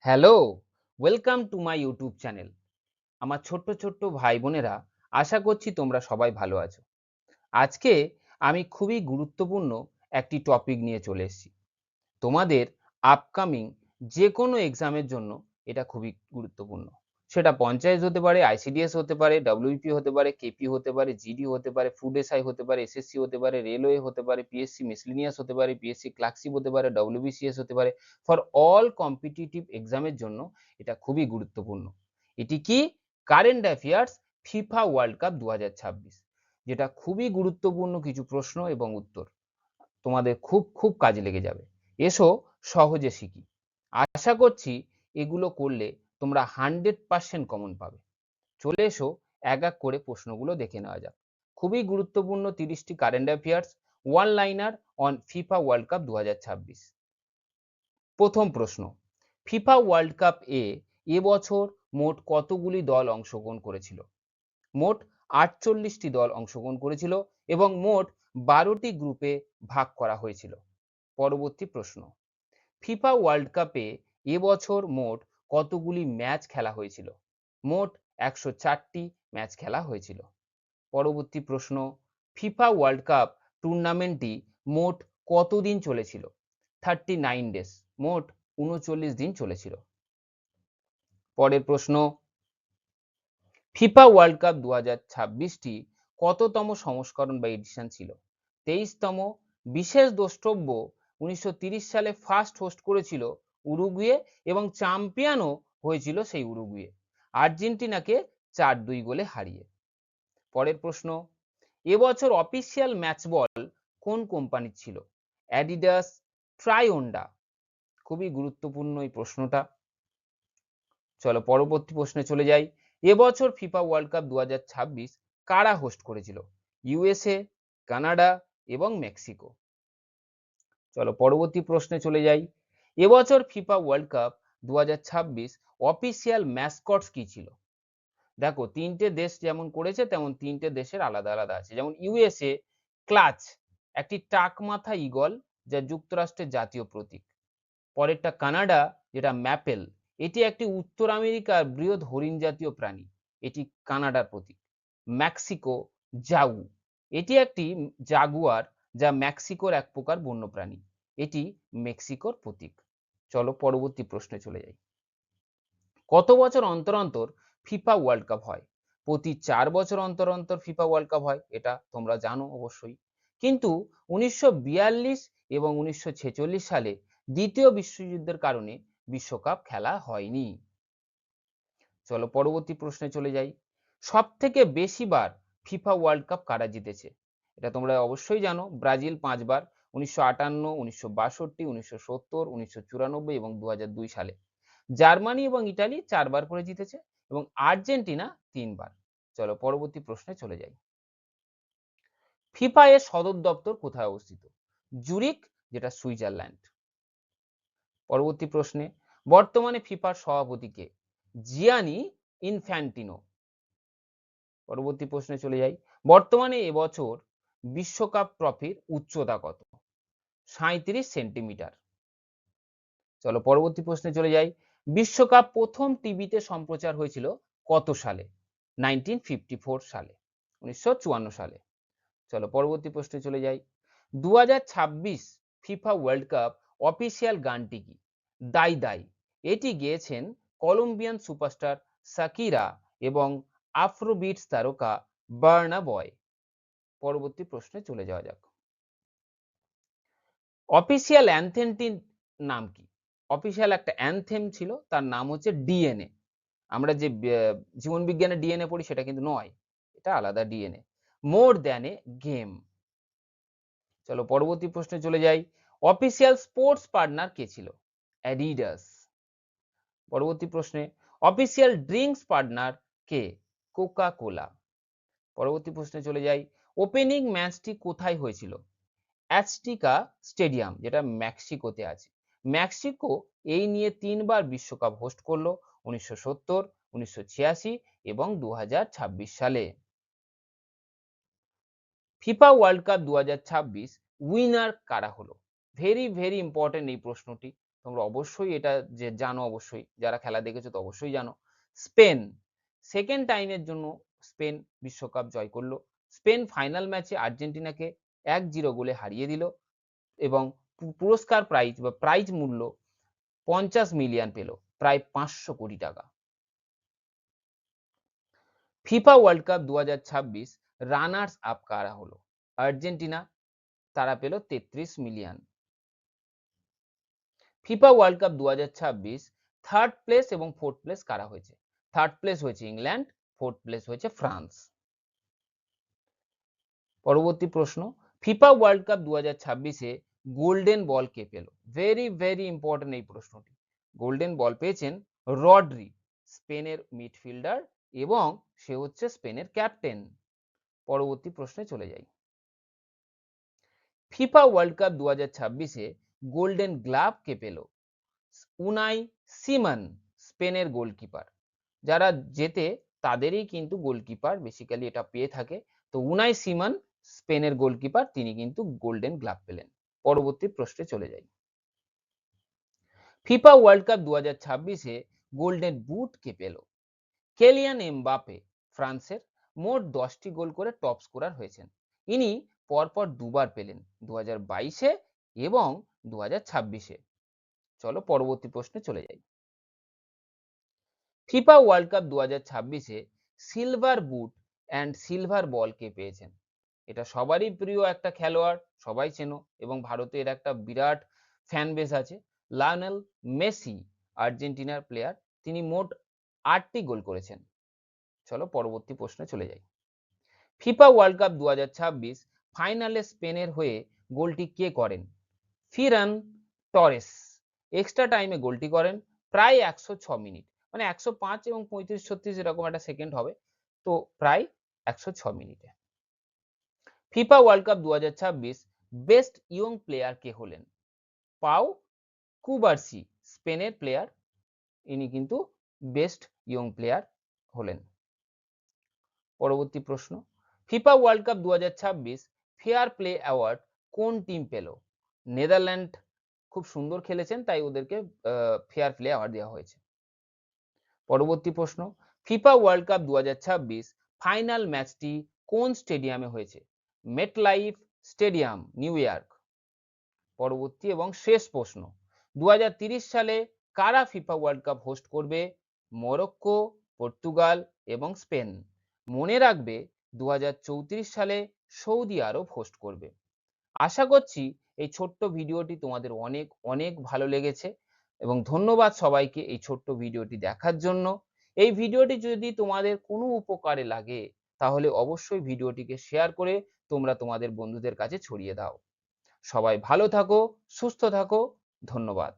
Hello, welcome to my YouTube channel. আমার ছোট্ট ছোট্ট ভাই বোনেরা, আশা করছি তোমরা সবাই ভালো আছো। আজকে আমি খুবই গুরুত্বপূর্ণ একটি টপিক নিয়ে চলে এসেছি। তোমাদের আপকামিং যে কোনো এক্সামের জন্য এটা খুবই গুরুত্বপূর্ণ। সেটা পঞ্চায়েত হতে পারে, আইসিডিএস হতে পারে, ডব্লিউবিপি হতে পারে, কেপি হতে পারে, জিডি হতে পারে, ফুড এসআই হতে পারে, এসএসসি হতে পারে, রেলওয়ে হতে পারে, পিএসসি মিসলিনিয়াস হতে পারে, পিএসসি ক্লার্কশিপ হতে পারে, ডব্লিউবিসিএস হতে পারে। ফর অল কম্পিটিটিভ এক্সামের জন্য এটা খুবই গুরুত্বপূর্ণ। এটি কি? Current affairs FIFA World Cup 2026, যেটা খুবই গুরুত্বপূর্ণ কিছু প্রশ্ন এবং উত্তর তোমাদের খুব খুব কাজে লেগে যাবে। এসো সহজে শিখি। আশা করছি এগুলো করলে তোমরা 100% কমন পাবে। চলে এসো এক এক করে প্রশ্নগুলো দেখে নেওয়া যাক। খুবই গুরুত্বপূর্ণ 30টি current affairs, one liner on FIFA World Cup 2026। প্রথম প্রশ্ন, ফিফা ওয়ার্ল্ড কাপ এবছর মোট কতগুলি দল অংশগ্রহণ করেছিল? মোট 48টি দল অংশগ্রহণ করেছিল এবং মোট 12টি গ্রুপে ভাগ করা হয়েছিল। পরবর্তী প্রশ্ন, ফিফা ওয়ার্ল্ড কাপে এবছর মোট কতগুলি ম্যাচ খেলা হয়েছিল? মোট 104টি ম্যাচ খেলা হয়েছিল। পরবর্তী প্রশ্ন, ফিফা ওয়ার্ল্ড কাপ টুর্নামেন্টটি মোট কতদিন চলেছিল? 39 ডেজ, মোট 39 দিন চলেছিল। পরের প্রশ্ন, ফিফা ওয়ার্ল্ড কাপ 2026টি কততম সংস্করণ বা এডিশন ছিল? 23তম। বিশেষ দ্রষ্টব্য, 1930 সালে ফার্স্ট হোস্ট করেছিল উরুগুয়ে এবং চ্যাম্পিয়নও হয়েছিল সেই উরুগুয়ে, আর্জেন্টিনাকে 4-2 গোলে হারিয়ে। পরের প্রশ্ন, এবছর অফিসিয়াল ম্যাচ বল কোন কোম্পানির ছিল? অ্যাডিডাস, ট্রাইওন্ডা। খুবই গুরুত্বপূর্ণ এই প্রশ্নটা। চলো পরবর্তী প্রশ্নে চলে যাই। এবছর ফিফা ওয়ার্ল্ড কাপ 2026 কারা হোস্ট করেছিল? ইউএসএ, কানাডা এবং মেক্সিকো। চলো পরবর্তী প্রশ্নে চলে যাই। এবছর ফিফা ওয়ার্ল্ড কাপ 2026 অফিসিয়াল ম্যাসকটস কি ছিল? দেখো, তিনটে দেশ যেমন করেছে তেমন তিনটে দেশের আলাদা আলাদা আছে। যেমন ইউএসএ ক্লাচ, একটি টাক মাথা ঈগল, যা যুক্তরাষ্ট্রের জাতীয় প্রতীক। পরেরটা কানাডা, যেটা ম্যাপেল, এটি একটি উত্তর আমেরিকার বৃহৎ হরিণ জাতীয় প্রাণী, এটি কানাডার প্রতীক। মেক্সিকো জাউ, এটি একটি জাগুয়ার, যা মেক্সিকোর এক প্রকার বন্যপ্রাণী, এটি মেক্সিকোর প্রতীক। চলো পরবর্তী প্রশ্নে চলে যাই। কত বছর অন্তর অন্তর ফিফা ওয়ার্ল্ড কাপ হয়? প্রতি 4 বছর অন্তর অন্তর ফিফা ওয়ার্ল্ড কাপ হয়, এটা তোমরা জানো অবশ্যই। কিন্তু 1942 এবং 1946 সালে দ্বিতীয় বিশ্বযুদ্ধের কারণে বিশ্বকাপ খেলা হয়নি। চলো পরবর্তী প্রশ্নে চলে যাই। সব থেকে বেশি বার ফিফা ওয়ার্ল্ড কাপ কারা জিতেছে? এটা তোমরা অবশ্যই জানো, ব্রাজিল 5 বার, 1958, 1962, 1970, 1994 এবং 2002 সালে। জার্মানি এবং ইটালি 4 বার করে জিতেছে এবং আর্জেন্টিনা 3 বার। চলো পরবর্তী প্রশ্নে চলে যাই। ফিফা এর সদর দপ্তর কোথায় অবস্থিত? জুরিক, যেটা সুইজারল্যান্ড। পরবর্তী প্রশ্নে, বর্তমানে ফিফার সভাপতি কে? জিয়ানি ইনফ্যান্টিনো। পরবর্তী প্রশ্নে চলে যাই। বর্তমানে এবছর বিশ্বকাপ ট্রফির উচ্চতা কত? 37 সেন্টিমিটার। চলো পরবর্তী প্রশ্নে চলে যাই। বিশ্বকাপ প্রথম টিভিতে সম্প্রচার হয়েছিল কত সালে? 1954 সালে, 1954 সালে। চলো পরবর্তী প্রশ্নে চলে যাই। 2026 ফিফা ওয়ার্ল্ড কাপ অফিসিয়াল গানটি কি? দাই দাই। এটি গেয়েছেন কলম্বিয়ান সুপারস্টার সাকিরা এবং আফ্রোবিটস তারকা বার্না বয়। পরবর্তী প্রশ্নে চলে যাওয়া যাক। অফিসিয়াল অ্যানথেমটির নাম কি? অফিসিয়াল একটা অ্যানথেম ছিল, তার নাম হচ্ছে ডিএনএ। আমরা যে জীবন বিজ্ঞানের ডিএনএ পড়ি সেটা কিন্তু নয়, এটা আলাদা DNA. More than a game. চলো পরবর্তী প্রশ্নে চলে যাই। অফিসিয়াল স্পোর্টস পার্টনার কে ছিল? অ্যাডিডাস। পরবর্তী প্রশ্নে, অফিসিয়াল ড্রিঙ্কস পার্টনার কে? Coca Cola. পরবর্তী প্রশ্নে চলে যাই। ওপেনিং ম্যাচটি কোথায় হয়েছিল? অ্যাজটেকা স্টেডিয়াম, যেটা মেক্সিকোতে আছে। মেক্সিকো এই নিয়ে 3 বার বিশ্বকাপ হোস্ট করলো, 1970, 1986 এবং 2026 সালে। ফিফা ওয়ার্ল্ড কাপ 2026 উইনার কারা হলো? ভেরি ভেরি ইম্পর্টেন্ট এই প্রশ্নটি, তোমরা অবশ্যই এটা যে জানো, অবশ্যই যারা খেলা দেখেছো তো অবশ্যই জানো। স্পেন সেকেন্ড টাইমের জন্য স্পেন বিশ্বকাপ জয় করলো। স্পেন ফাইনাল ম্যাচে আর্জেন্টিনাকে 1-0 গোলে হারিয়ে দিল এবং পুরস্কার প্রাইজ বা প্রাইজ মূল্য 50 মিলিয়ন পেল, প্রায় 500 কোটি টাকা। FIFA World Cup 2026 runners up কারা হলো? আর্জেন্টিনা, তারা পেল 33 million. FIFA World Cup 2026 third place এবং ফোর্থ প্লেস কারা হয়েছে? থার্ড প্লেস হয়েছে ইংল্যান্ড, ফোর্থ প্লেস হয়েছে ফ্রান্স। পরবর্তী প্রশ্ন, ফিফা ওয়ার্ল্ড কাপ 2026 এ গোল্ডেন বল কে পেল? ভেরি ভেরি ইম্পর্টেন্ট এই প্রশ্নটি। গোল্ডেন বল পেয়েছেন রড্রি, স্পেনের মিডফিল্ডার এবং সে হচ্ছে স্পেনের ক্যাপ্টেন। পরবর্তী প্রশ্নে চলে যাই। ফিফা ওয়ার্ল্ড কাপ 2026 এ গোল্ডেন গ্লাভ কে পেল? উনাই সিমন, স্পেনের গোলকিপার। যারা জেতে তাদেরই কিন্তু গোলকিপার বেসিক্যালি এটা পেয়ে থাকে। তো উনাই সিমন, স্পেনের গোলকিপার, তিনি কিন্তু গোল্ডেন গ্লাভ পেলেন। পরবর্তী প্রশ্নে চলে যাই। ফিফা ওয়ার্ল্ড কাপ 2026 এ গোল্ডেন বুট কে পেল? কেলিয়ান এমবাপে, ফ্রান্সের। মোট 10টি গোল করে টপ স্কোরার হয়েছেন। ইনি পরপর দুবার পেলেন, 2022 এবং 2026। চলো পরবর্তী প্রশ্নে চলে যাই। ফিফা ওয়ার্ল্ড কাপ 2026 এ silver boot and silver ball কে পেয়েছেন? এটা সবারই প্রিয় একটা খেলোয়াড়, সবাই চেনো এবং ভারতের একটা বিরাট ফ্যান বেস আছে। লায়নেল মেসি, আর্জেন্টিনার প্লেয়ার, তিনি মোট 8টি গোল করেছেন। চলো পরবর্তী প্রশ্নে চলে যাই। ফিফা ওয়ার্ল্ড কাপ 2026 ফাইনালে স্পেনের হয়ে গোলটি কে করেন? ফিরান টরেস এক্সট্রা টাইমে গোলটি করেন, প্রায় 106 মিনিট, মানে 105 এবং 35-36 এরকম একটা সেকেন্ড হবে, তো প্রায় 106 মিনিটে। FIFA World Cup 2026 best young player কে হলেন? পাও কুবার্সি, স্পেনের প্লেয়ার, ইনি কিন্তু বেস্ট ইয়ং প্লেয়ার হলেন। পরবর্তী প্রশ্ন, FIFA World Cup 2026 fair play award কোন টিম পেল? নেদারল্যান্ড খুব সুন্দর খেলেছেন, তাই ওদেরকে ফেয়ার প্লে অ্যাওয়ার্ড দেওয়া হয়েছে। পরবর্তী প্রশ্ন, ফিফা ওয়ার্ল্ড কাপ 2026 ফাইনাল ম্যাচটি কোন স্টেডিয়ামে হয়েছে? MetLife stadium, new York. পরবর্তী এবং শেষ প্রশ্ন, 2030 সালে কারা ফিফা ওয়ার্ল্ড কাপ হোস্ট করবে? মরক্কো, পর্তুগাল এবং স্পেন। মনে রাখবে 2034 সালে সৌদি আরব হোস্ট করবে। আশা করছি এই ছোট্ট ভিডিওটি তোমাদের অনেক অনেক ভালো লেগেছে এবং ধন্যবাদ সবাইকে এই ছোট্ট ভিডিওটি দেখার জন্য। এই ভিডিওটি যদি তোমাদের কোনো উপকারে লাগে তাহলে অবশ্যই ভিডিওটিকে শেয়ার করে তোমরা তোমাদের বন্ধুদের কাছে ছড়িয়ে দাও। সবাই ভালো থাকো, সুস্থ থাকো, ধন্যবাদ।